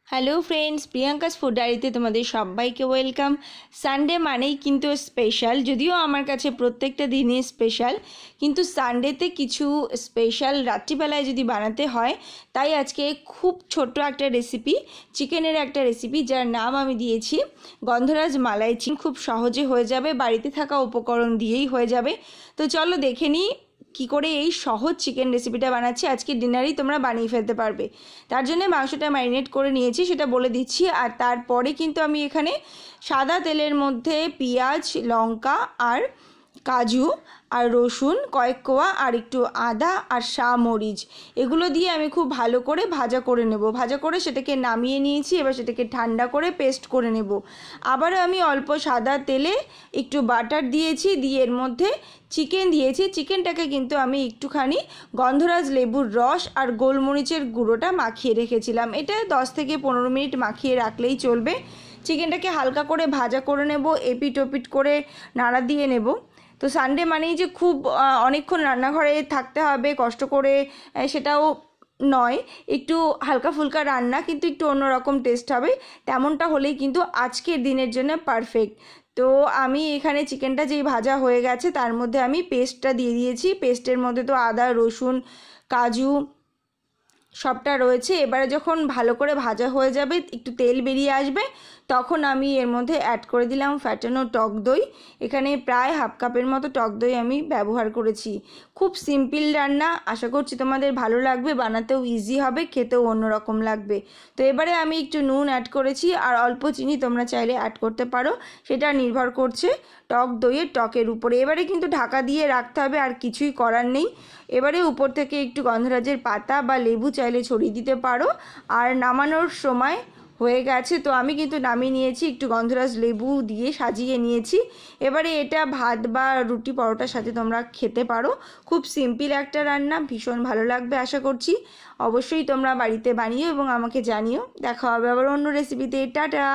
Hello friends, Priyanka's food ডায়েরিতে তোমাদের সবাইকে ওয়েলকাম। সানডে মানেই কিন্তু স্পেশাল, যদিও আমার কাছে প্রত্যেকটা দিনই স্পেশাল, কিন্তু সানডেতে কিছু স্পেশাল রাত্রিবেলায় যদি বানাতে হয়, তাই আজকে খুব ছোট্ট একটা রেসিপি, চিকেনের একটা রেসিপি যার নাম আমি দিয়েছি গন্ধরাজ মালাই চিকেন। খুব সহজে হয়ে যাবে, বাড়িতে থাকা উপকরণ দিয়েই হয়ে যাবে। তো চলো দেখে নিই কী করে এই সহজ চিকেন রেসিপিটা বানাচ্ছি। আজকে ডিনারেই তোমরা বানিয়ে ফেলতে পারবে। তার জন্য মাংসটা ম্যারিনেট করে নিয়েছি, সেটা বলে দিচ্ছি। আর তারপরে কিন্তু আমি এখানে সাদা তেলের মধ্যে পেঁয়াজ, লঙ্কা আর কাজু আর রসুন কয়েক কোয়া আর একটু আদা আর মরিচ এগুলো দিয়ে আমি খুব ভালো করে ভাজা করে নেব। ভাজা করে সেটাকে নামিয়ে নিয়েছি। এবার সেটাকে ঠান্ডা করে পেস্ট করে নেব। আবারও আমি অল্প সাদা তেলে একটু বাটার দিয়েছি, দিয়ে এর মধ্যে চিকেন দিয়েছি। চিকেনটাকে কিন্তু আমি একটুখানি গন্ধরাজ লেবুর রস আর গোলমরিচের গুঁড়োটা মাখিয়ে রেখেছিলাম। এটা 10 থেকে 15 মিনিট মাখিয়ে রাখলেই চলবে। চিকেনটাকে হালকা করে ভাজা করে নেব, এপিট ওপিট করে নাড়া দিয়ে নেব। তো সানডে মানেই যে খুব অনেকক্ষণ রান্নাঘরে থাকতে হবে কষ্ট করে, সেটাও নয়। একটু হালকা ফুলকা রান্না, কিন্তু একটু অন্যরকম টেস্ট হবে, তেমনটা হলেই কিন্তু আজকের দিনের জন্য পারফেক্ট। তো আমি এখানে চিকেনটা যেই ভাজা হয়ে গেছে তার মধ্যে আমি পেস্টটা দিয়ে দিয়েছি। পেস্টের মধ্যে তো আদা, রসুন, কাজু সবটা রয়েছে। এবারে যখন ভালো করে ভাজা হয়ে যাবে, একটু তেল বেরিয়ে আসবে, তখন আমি এর মধ্যে অ্যাড করে দিলাম ফ্যাটানো টক দই। এখানে প্রায় হাফ কাপের মতো টক দই আমি ব্যবহার করেছি। খুব সিম্পল রান্না, আশা করছি তোমাদের ভালো লাগবে, বানাতেও ইজি হবে, খেতেও অন্যরকম লাগবে। তো এবারে আমি একটু নুন অ্যাড করেছি, আর অল্প চিনি তোমরা চাইলে অ্যাড করতে পারো, সেটা নির্ভর করছে টক দইয়ের টকের উপরে। এবারে কিন্তু ঢাকা দিয়ে রাখতে হবে, আর কিছুই করার নেই। এবারে উপর থেকে একটু গন্ধরাজের পাতা বা লেবু চাইলে ছড়িয়ে দিতে পারো। আর নামানোর সময় হয়ে গেছে, তো আমি কিন্তু নামিয়ে নিয়েছি, একটু গন্ধরাজ লেবু দিয়ে সাজিয়ে নিয়েছি। এবারে এটা ভাত বা রুটি পরোটার সাথে তোমরা খেতে পারো। খুব সিম্পল একটা রান্না, ভীষণ ভালো লাগবে আশা করছি। অবশ্যই তোমরা বাড়িতে বানিও এবং আমাকে জানিও। দেখা হবে আবার অন্য রেসিপিতে। টাটা।